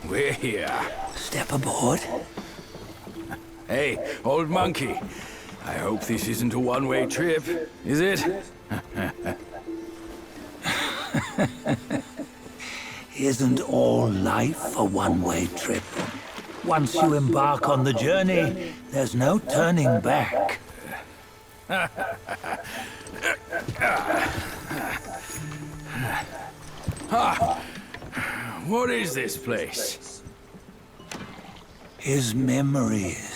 We're here. Step aboard. Hey, old monkey. I hope this isn't a one-way trip, is it? Isn't all life a one-way trip? Once you embark on the journey, there's no turning back. What is this place? His memories.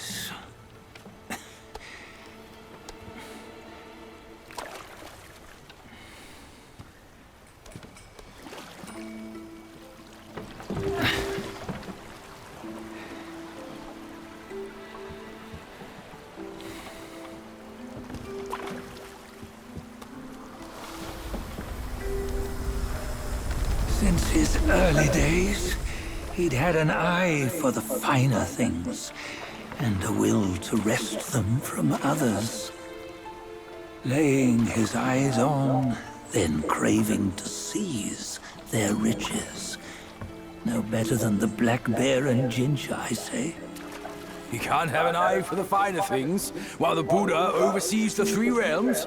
Since his early days, he'd had an eye for the finer things, and a will to wrest them from others. Laying his eyes on, then craving to seize their riches. No better than the black bear and Jinja, I say. You can't have an eye for the finer things, while the Buddha oversees the three realms?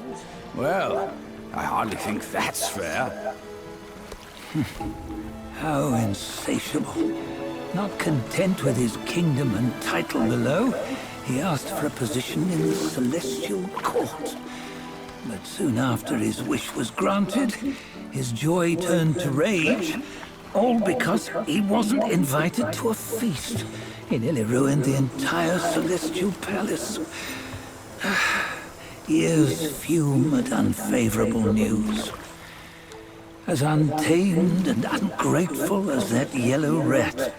Well, I hardly think that's fair. How insatiable. Not content with his kingdom and title below, he asked for a position in the Celestial Court. But soon after his wish was granted, his joy turned to rage, all because he wasn't invited to a feast. He nearly ruined the entire Celestial Palace. Ears fume at unfavorable news. As untamed and ungrateful as that yellow rat.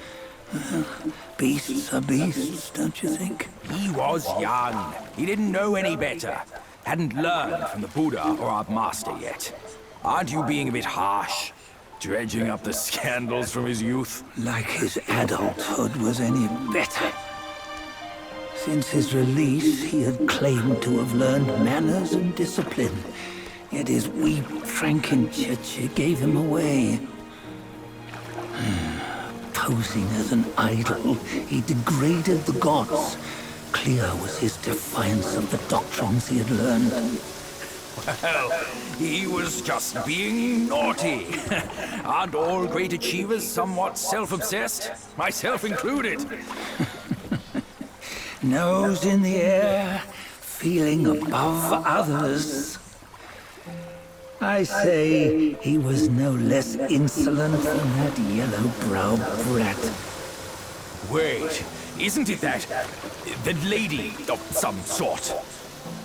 Beasts are beasts, don't you think? He was young. He didn't know any better. Hadn't learned from the Buddha or our master yet. Aren't you being a bit harsh? Dredging up the scandals from his youth? Like his adulthood was any better. Since his release, he had claimed to have learned manners and discipline. Yet his weak Frankenchurch gave him away. Posing as an idol, he degraded the gods. Clear was his defiance of the doctrines he had learned. Well, he was just being naughty. Aren't all great achievers somewhat self-obsessed? Myself included. Nose in the air, feeling above others. I say he was no less insolent than that yellow-browed brat. Wait, isn't it that lady of some sort?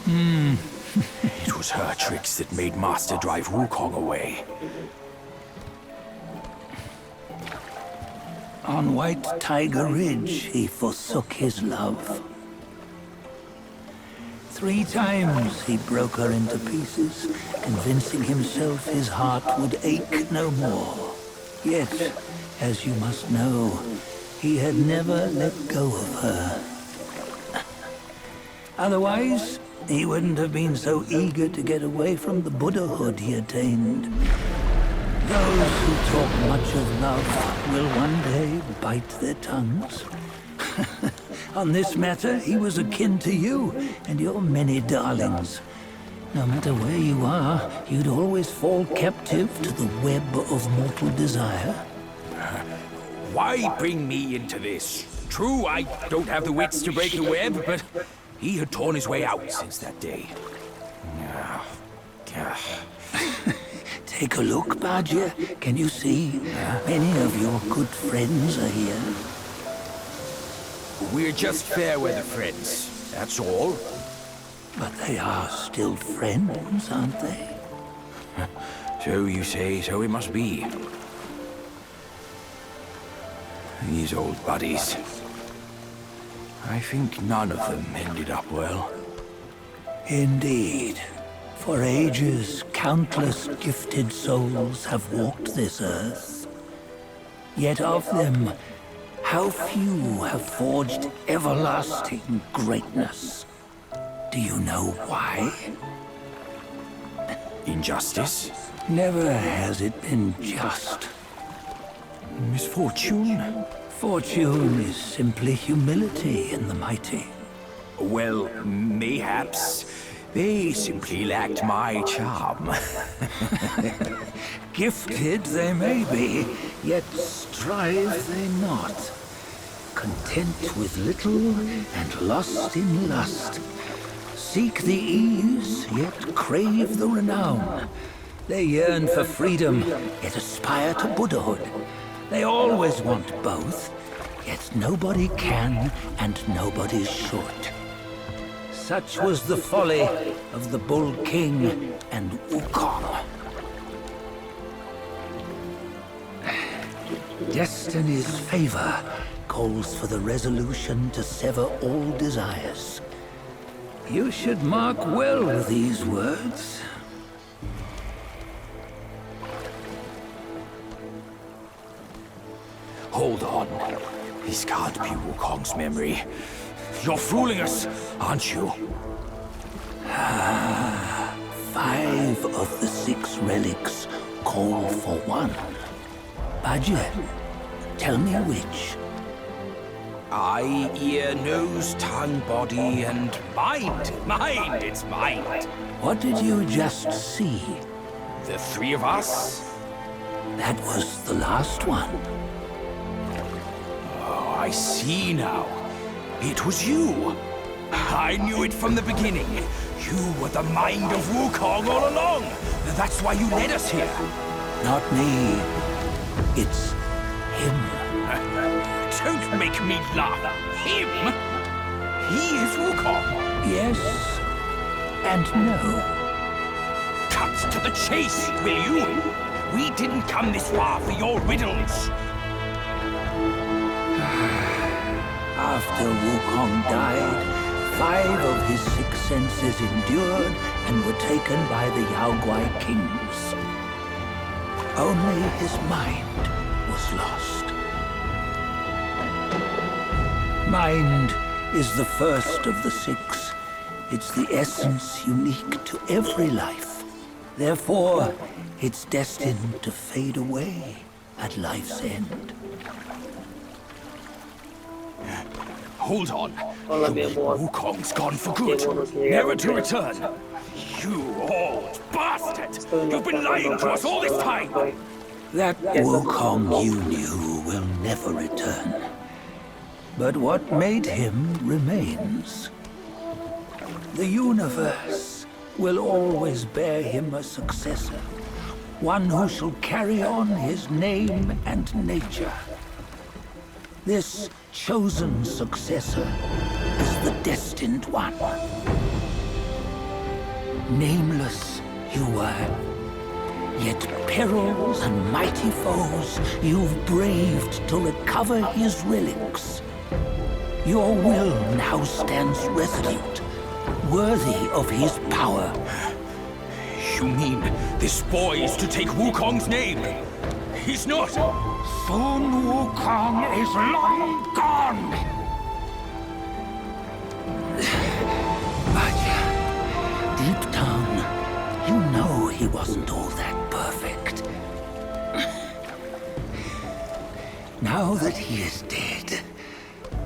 It was her tricks that made Master drive Wukong away. On White Tiger Ridge, he forsook his love. 3 times he broke her into pieces, convincing himself his heart would ache no more. Yet, as you must know, he had never let go of her. Otherwise, he wouldn't have been so eager to get away from the Buddhahood he attained. Those who talk much of love will one day bite their tongues. On this matter, he was akin to you and your many darlings. No matter where you are, you'd always fall captive to the web of mortal desire. Why bring me into this? True, I don't have the wits to break the web, but he had torn his way out since that day. Take a look, Badger. Can you see? Many of your good friends are here. We're just fair-weather friends, that's all. But they are still friends, aren't they? So you say, so it must be. These old buddies. I think none of them ended up well. Indeed. For ages, countless gifted souls have walked this earth. Yet of them, how few have forged everlasting greatness? Do you know why? Injustice? Never has it been just. Misfortune? Fortune is simply humility in the mighty. Well, mayhaps they simply lacked my charm. Gifted they may be, yet strive they not. Content with little and lost in lust. Seek the ease, yet crave the renown. They yearn for freedom, yet aspire to Buddhahood. They always want both, yet nobody can and nobody should. Such was the folly of the Bull King and Wukong. Destiny's favor calls for the resolution to sever all desires. You should mark well these words. Hold on. This can't be Wukong's memory. You're fooling us, aren't you? 5 of the 6 relics call for one. Bajie, tell me which. Eye, ear, nose, tongue, body, and mind. Mind, it's mind. What did you just see? The 3 of us? That was the last one. Oh, I see now. It was you. I knew it from the beginning. You were the mind of Wukong all along. That's why you led us here. Not me. It's him. Don't make me laugh. Him? He is Wukong. Yes and no. Cut to the chase, will you? We didn't come this far for your riddles. After Wukong died, 5 of his 6 senses endured and were taken by the Yaoguai kings. Only his mind was lost. Mind is the first of the 6. It's the essence unique to every life. Therefore, it's destined to fade away at life's end. Hold on. Wukong's gone for good. Never to return. You old bastard! You've been lying to us all this time! That Wukong you knew will never return. But what made him remains. The universe will always bear him a successor. One who shall carry on his name and nature. This chosen successor is the destined one. Nameless you were, yet perils and mighty foes you've braved to recover his relics. Your will now stands resolute, worthy of his power. You mean this boy is to take Wukong's name? He's not! Sun Wukong is long gone! But deep down, you know he wasn't all that perfect. Now that he is dead,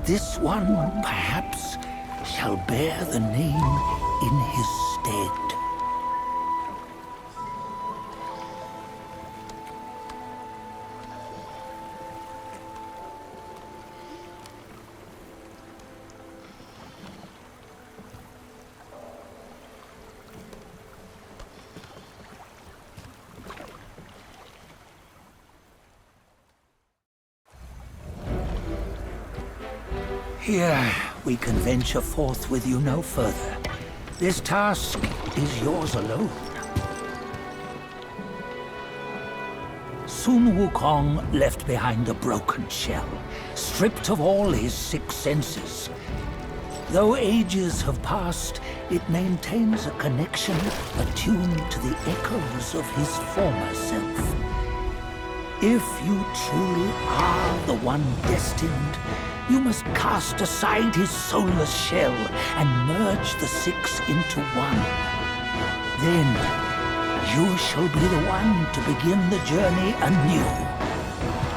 this one perhaps shall bear the name in his stead. Here, we can venture forth with you no further. This task is yours alone. Sun Wukong left behind a broken shell, stripped of all his 6 senses. Though ages have passed, it maintains a connection attuned to the echoes of his former self. If you truly are the one destined, you must cast aside his soulless shell and merge the 6 into one. Then, you shall be the one to begin the journey anew.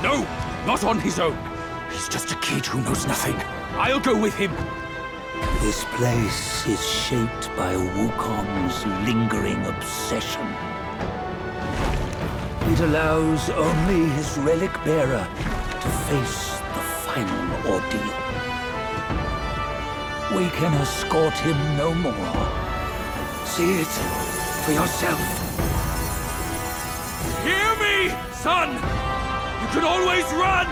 No, not on his own. He's just a kid who knows nothing. I'll go with him. This place is shaped by Wukong's lingering obsession. It allows only his relic bearer to face the final ordeal. We can escort him no more. See it for yourself. Hear me, son! You can always run!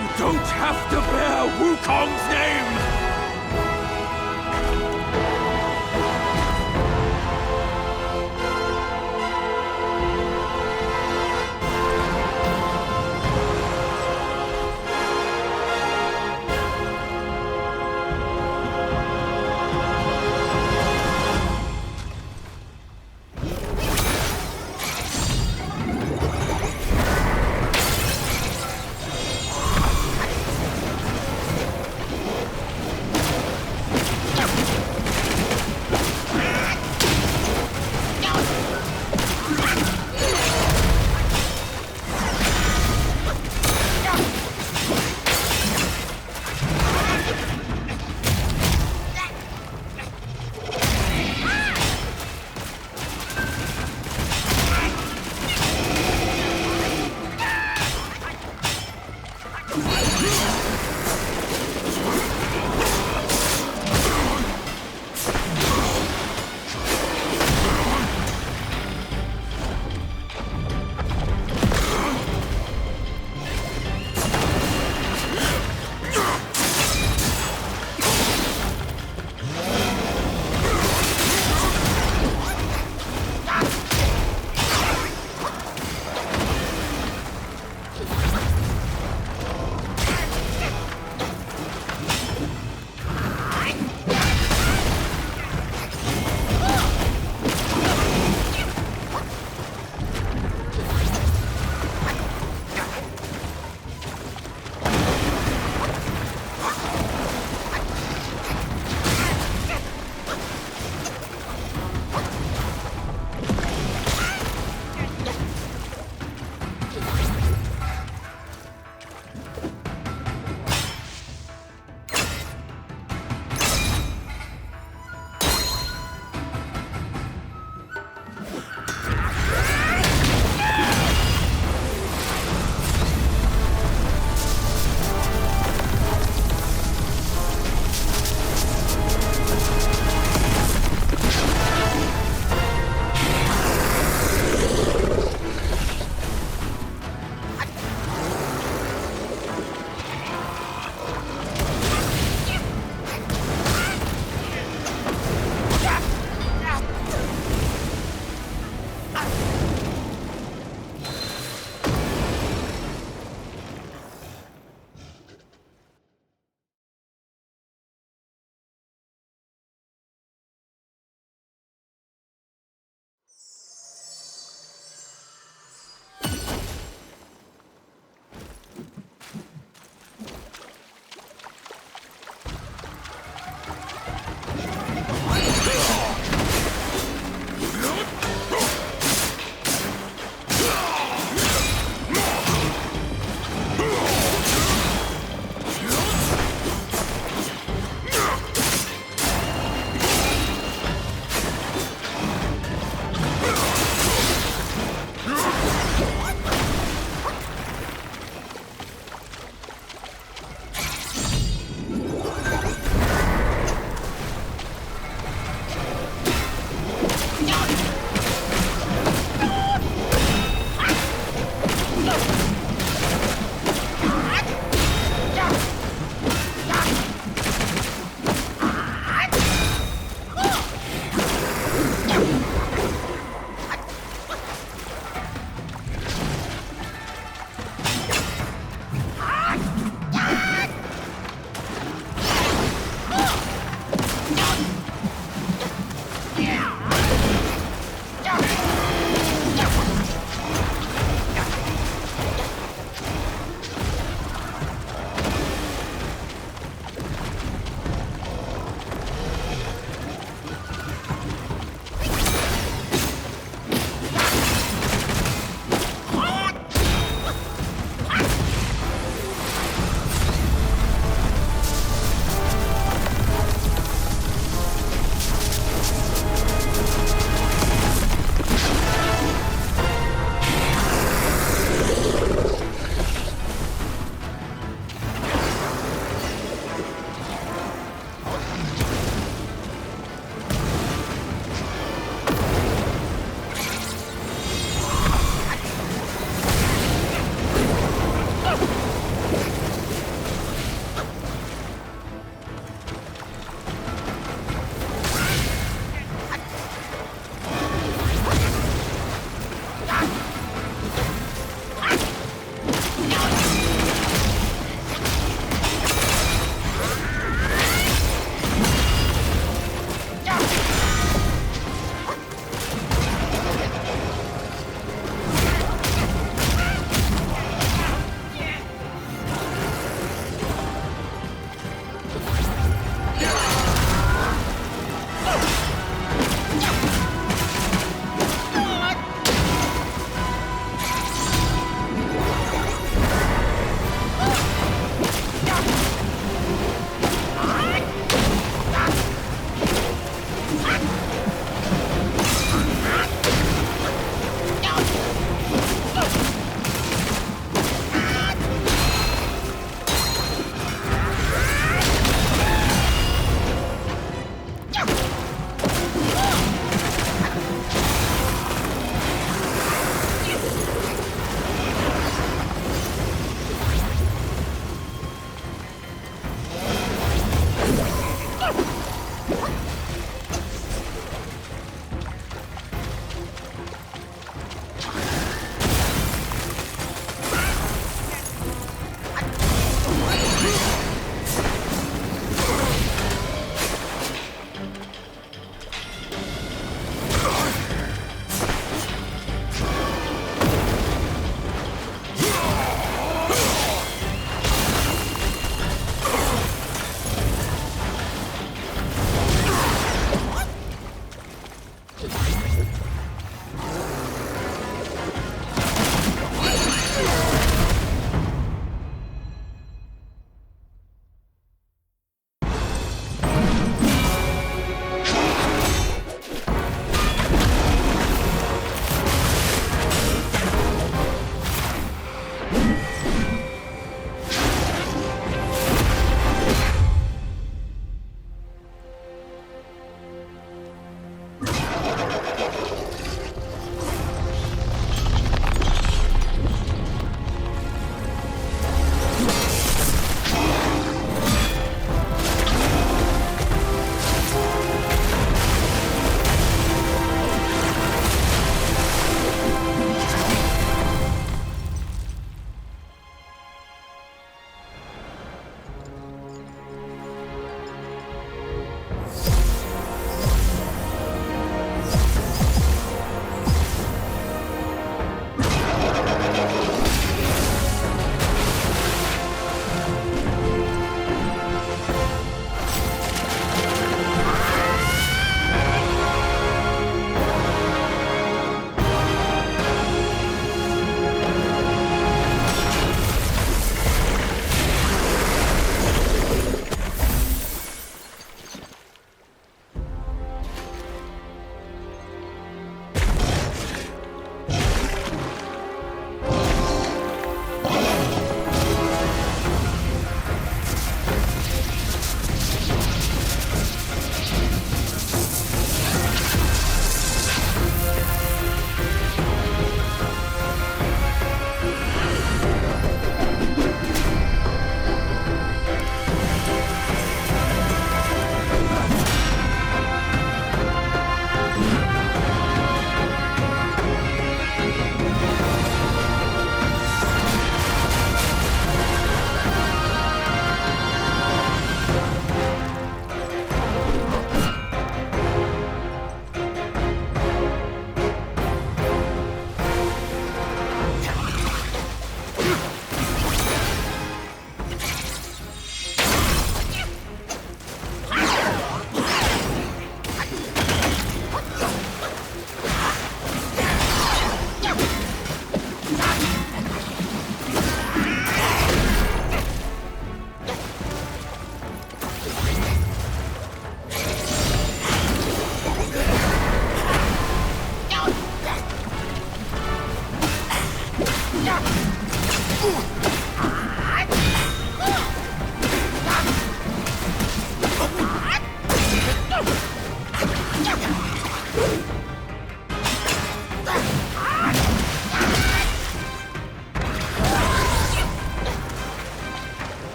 You don't have to bear Wukong's name!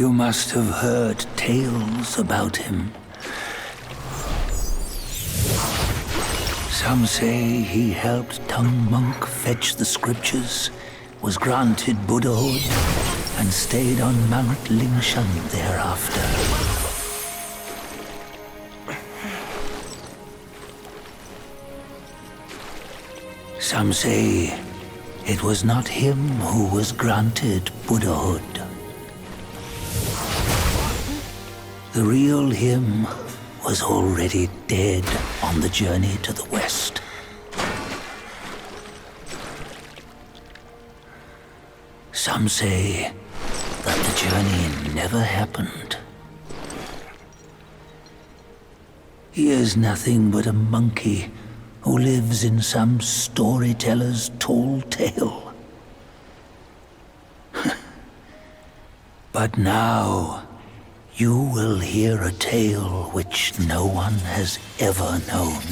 You must have heard tales about him. Some say he helped Tung Monk fetch the scriptures, was granted Buddhahood, and stayed on Mount Lingshan thereafter. Some say it was not him who was granted Buddhahood. The real him was already dead on the journey to the west. Some say that the journey never happened. He is nothing but a monkey who lives in some storyteller's tall tale. But now, you will hear a tale which no one has ever known.